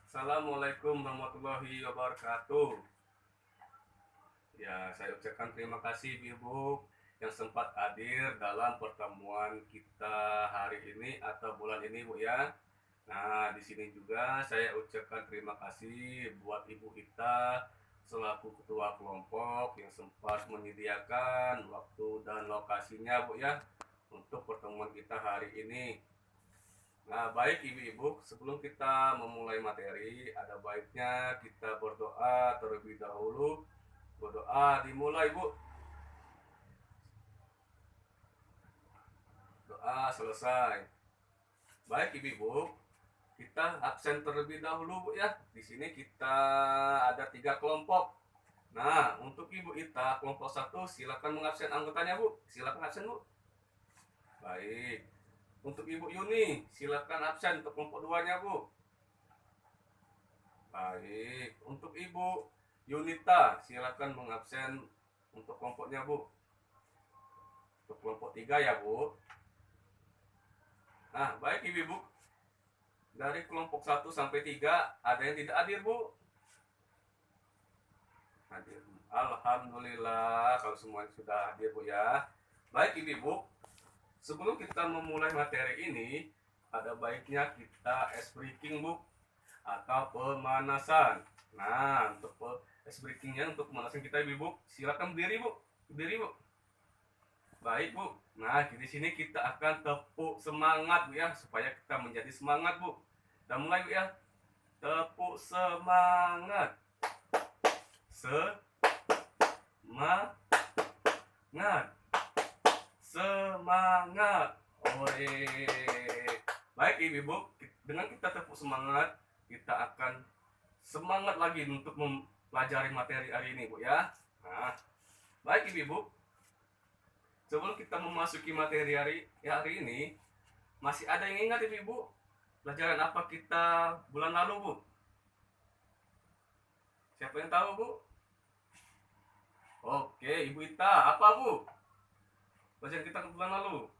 Assalamualaikum warahmatullahi wabarakatuh. Ya, saya ucapkan terima kasih Ibu yang sempat hadir dalam pertemuan kita hari ini atau bulan ini, Bu ya. Nah, di sini juga saya ucapkan terima kasih buat Ibu Ita selaku ketua kelompok yang sempat menyediakan waktu dan lokasinya, Bu ya, untuk pertemuan kita hari ini. Nah, baik ibu-ibu, sebelum kita memulai materi, ada baiknya kita berdoa terlebih dahulu. Berdoa dimulai, Bu. Doa selesai. Baik ibu-ibu, kita absen terlebih dahulu, Bu ya. Di sini kita ada 3 kelompok. Nah, untuk Ibu Ita, kelompok 1 silakan mengabsen anggotanya, Bu. Silakan absen, Bu. Baik. Untuk Ibu Yuni, silakan absen untuk kelompok 2-nya, Bu. Baik, untuk Ibu Yunita, silakan mengabsen untuk kelompoknya, Bu. Untuk kelompok 3 ya, Bu. Nah, baik Ibu-ibu. Dari kelompok 1 sampai 3, ada yang tidak hadir, Bu? Hadir. Alhamdulillah, kalau semuanya sudah hadir, Bu ya. Baik Ibu-ibu, sebelum kita memulai materi ini, ada baiknya kita ice breaking, Bu, atau pemanasan. Nah, untuk ice breakingnya, untuk pemanasan kita Ibu-ibu, silakan berdiri, Bu. Berdiri, Bu. Baik, Bu. Nah, di sini kita akan tepuk semangat, Bu ya, supaya kita menjadi semangat, Bu. Kita mulai, Bu ya. Tepuk semangat. Semangat. Semangat. Ore. Baik, Ibu-ibu, dengan kita tepuk semangat, kita akan semangat lagi untuk mempelajari materi hari ini, Bu ya. Nah, baik Ibu-ibu, sebelum kita memasuki materi hari ini, masih ada yang ingat Ibu? Pelajaran apa kita bulan lalu, Bu? Siapa yang tahu, Bu? Oke, Ibu Ita, apa, Bu? Pelajaran kita bulan lalu.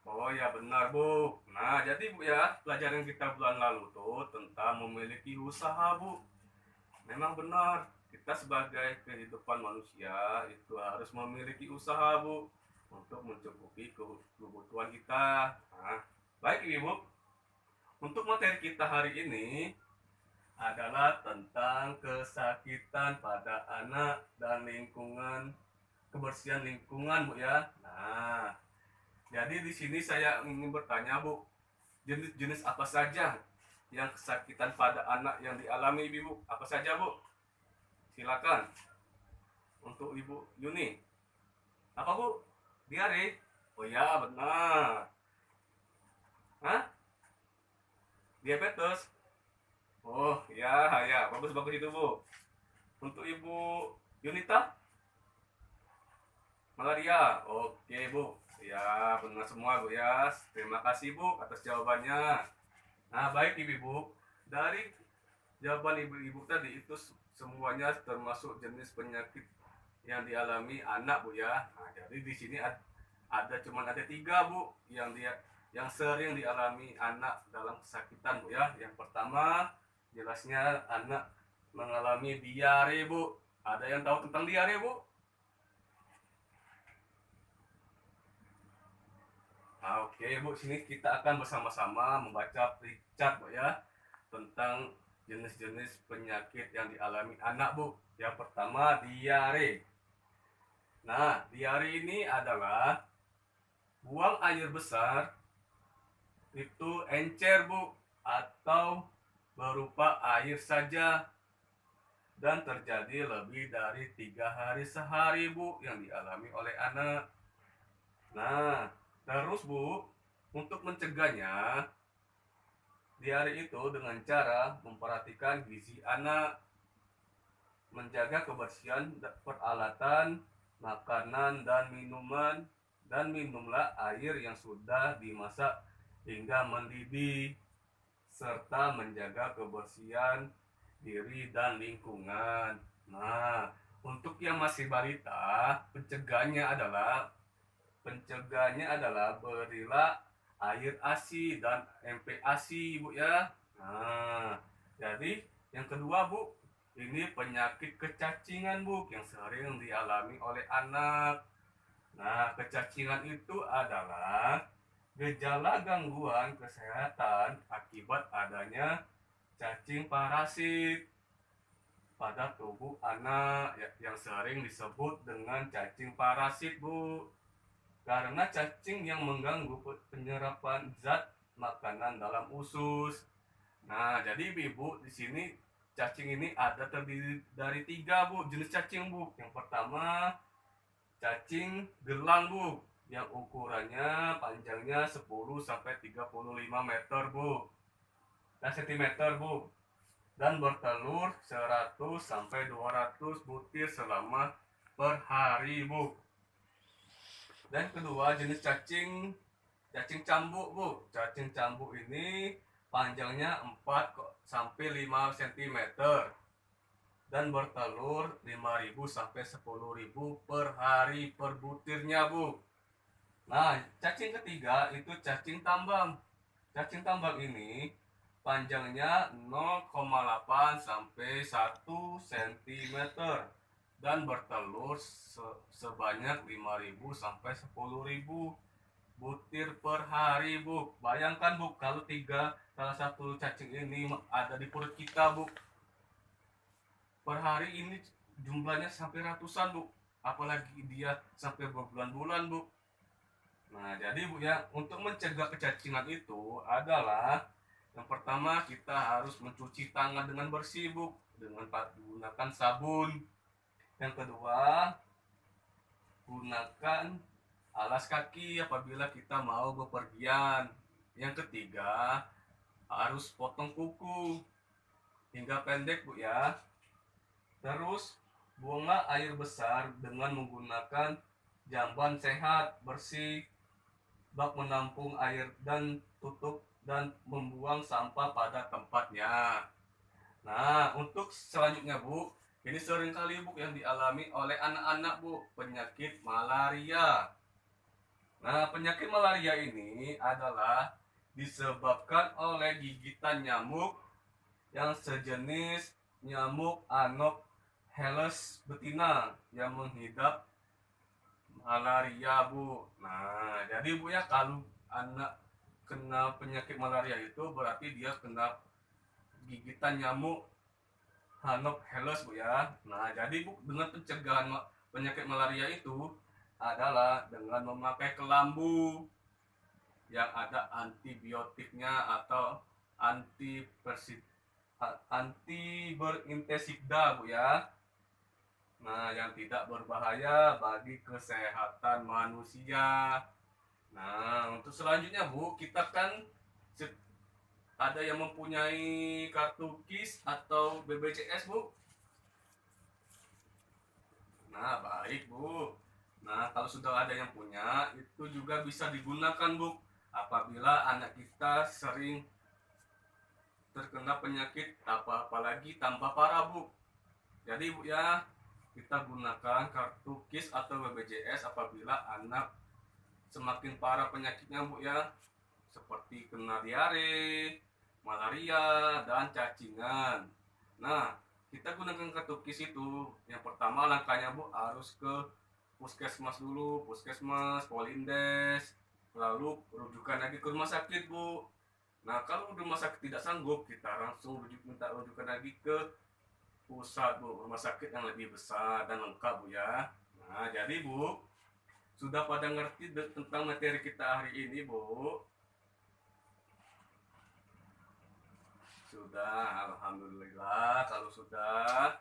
Oh ya, benar, Bu. Nah, jadi Bu ya, pelajaran kita bulan lalu tuh tentang memiliki usaha, Bu. Memang benar, kita sebagai kehidupan manusia itu harus memiliki usaha, Bu, untuk mencukupi kebutuhan kita. Nah, baik Ibu, untuk materi kita hari ini adalah tentang kesakitan pada anak dan lingkungan, kebersihan lingkungan, Bu ya. Nah, jadi di sini saya ingin bertanya, Bu, jenis-jenis apa saja yang kesakitan pada anak yang dialami Ibu? Apa saja, Bu? Silakan. Untuk Ibu Yuni. Apa, Bu? Diare? Oh ya, benar. Hah? Diabetes? Oh, ya, ya. Bagus-bagus itu, Bu. Untuk Ibu Yunita? Malaria. Oke, Bu. Ya, benar semua, Bu ya. Terima kasih, Bu, atas jawabannya. Nah, baik Ibu-ibu. Dari jawaban Ibu-ibu tadi itu semuanya termasuk jenis penyakit yang dialami anak, Bu ya. Nah, jadi di sini ada 3, Bu, yang sering dialami anak dalam kesakitan, Bu ya. Yang pertama, jelasnya anak mengalami diare, Bu. Ada yang tahu tentang diare, Bu? Nah, oke, Bu, sini kita akan bersama-sama membaca Richard, Bu ya, tentang jenis-jenis penyakit yang dialami anak, Bu. Yang pertama, diare. Nah, diare ini adalah buang air besar itu encer, Bu, atau berupa air saja dan terjadi lebih dari 3 hari sehari, Bu, yang dialami oleh anak. Nah, terus, Bu, untuk mencegahnya, diare itu dengan cara memperhatikan gizi anak, menjaga kebersihan peralatan, makanan dan minuman, dan minumlah air yang sudah dimasak hingga mendidih, serta menjaga kebersihan diri dan lingkungan. Nah, untuk yang masih balita, pencegahannya adalah berilah air ASI dan MPASI, Bu ya. Nah, jadi yang kedua Bu, ini penyakit kecacingan Bu yang sering dialami oleh anak. Nah, kecacingan itu adalah gejala gangguan kesehatan akibat adanya cacing parasit pada tubuh anak yang sering disebut dengan cacing parasit Bu. Karena cacing yang mengganggu penyerapan zat makanan dalam usus. Nah, jadi Ibu, di sini cacing ini ada terdiri dari 3 Bu, jenis cacing Bu. Yang pertama, cacing gelang Bu, yang ukurannya panjangnya 10 sampai 35 meter Bu. Dan sentimeter Bu. Dan bertelur 100 sampai 200 butir selama per hari Bu. Dan kedua, jenis cacing cambuk Bu. Cacing cambuk ini panjangnya 4 sampai 5 cm dan bertelur 5.000 sampai 10.000 per hari per butirnya Bu. Nah, cacing ketiga itu cacing tambang. Cacing tambang ini panjangnya 0,8 sampai 1 cm dan bertelur sebanyak 5.000 sampai 10.000 butir per hari Bu. Bayangkan Bu, kalau salah satu cacing ini ada di perut kita Bu, per hari ini jumlahnya sampai ratusan Bu, apalagi dia sampai berbulan-bulan Bu. Nah, jadi Bu ya, untuk mencegah kecacingan itu adalah yang pertama kita harus mencuci tangan dengan bersih Bu, dengan menggunakan sabun. Yang kedua, gunakan alas kaki apabila kita mau bepergian. Yang ketiga, harus potong kuku hingga pendek Bu ya. Terus buanglah air besar dengan menggunakan jamban sehat, bersih, bak menampung air dan tutup dan membuang sampah pada tempatnya. Nah, untuk selanjutnya Bu, ini seringkali Bu yang dialami oleh anak-anak Bu, penyakit malaria. Nah, penyakit malaria ini adalah disebabkan oleh gigitan nyamuk yang sejenis nyamuk Anopheles betina yang menghidap malaria Bu. Nah, jadi Bu ya, kalau anak kena penyakit malaria itu berarti dia kena gigitan nyamuk Anopheles Bu ya. Nah, jadi Bu, dengan pencegahan penyakit malaria itu adalah dengan memakai kelambu yang ada antibiotiknya atau anti berinsektisida Bu ya. Nah, yang tidak berbahaya bagi kesehatan manusia. Nah, untuk selanjutnya Bu, kita kan ada yang mempunyai kartu KIS atau BPJS Bu. Nah, baik Bu. Nah, kalau sudah ada yang punya, itu juga bisa digunakan Bu, apabila anak kita sering terkena penyakit apalagi tanpa parah Bu. Jadi Bu ya, kita gunakan kartu KIS atau BPJS apabila anak semakin parah penyakitnya Bu ya, seperti kena diare, malaria, dan cacingan. Nah, kita gunakan kartu KIS itu, yang pertama langkahnya Bu harus ke puskesmas dulu, puskesmas, polindes, lalu rujukan lagi ke rumah sakit Bu. Nah, kalau rumah sakit tidak sanggup, kita langsung minta rujukan lagi ke pusat Bu, rumah sakit yang lebih besar dan lengkap Bu ya. Nah, jadi Bu, sudah pada ngerti tentang materi kita hari ini Bu? Sudah, alhamdulillah kalau sudah.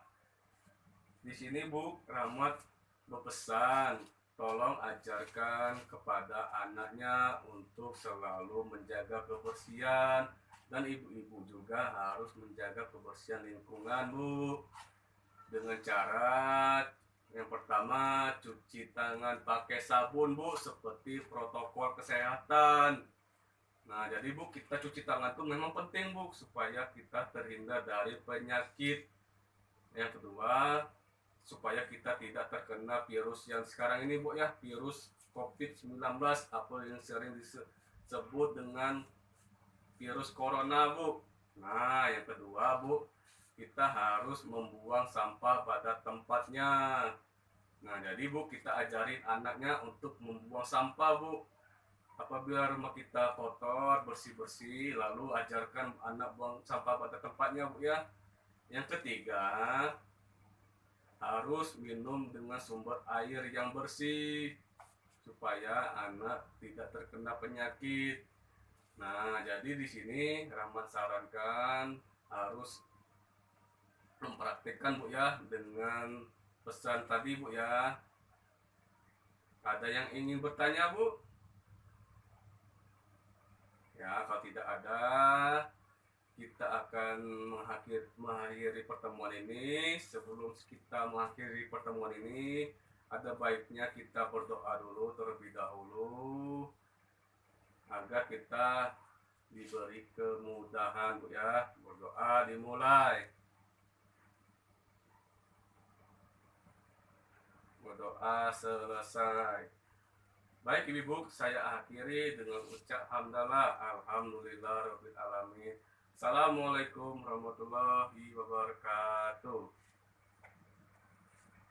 Di sini Bu Rahmat berpesan, tolong ajarkan kepada anaknya untuk selalu menjaga kebersihan, dan ibu-ibu juga harus menjaga kebersihan lingkungan Bu, dengan cara yang pertama cuci tangan pakai sabun Bu, seperti protokol kesehatan. Nah, jadi Bu, kita cuci tangan itu memang penting Bu, supaya kita terhindar dari penyakit. Yang kedua, supaya kita tidak terkena virus yang sekarang ini Bu ya, virus COVID-19 atau yang sering disebut dengan virus corona Bu. Nah, yang kedua, Bu, kita harus membuang sampah pada tempatnya. Nah, jadi Bu, kita ajarin anaknya untuk membuang sampah, Bu. Apabila rumah kita kotor, bersih-bersih, lalu ajarkan anak buang sampah pada tempatnya, Bu ya. Yang ketiga, harus minum dengan sumber air yang bersih supaya anak tidak terkena penyakit. Nah, jadi di sini Rahmat sarankan harus mempraktikkan Bu ya dengan pesan tadi Bu ya. Ada yang ingin bertanya Bu? Ya, kalau tidak ada, kita akan mengakhiri pertemuan ini. Sebelum kita mengakhiri pertemuan ini, ada baiknya kita berdoa dulu terlebih dahulu agar kita diberi kemudahan Bu ya. Berdoa dimulai. Berdoa selesai. Baik Ibu, saya akhiri dengan ucap hamdalah, alhamdulillah rabbil alamin. Assalamualaikum warahmatullahi wabarakatuh.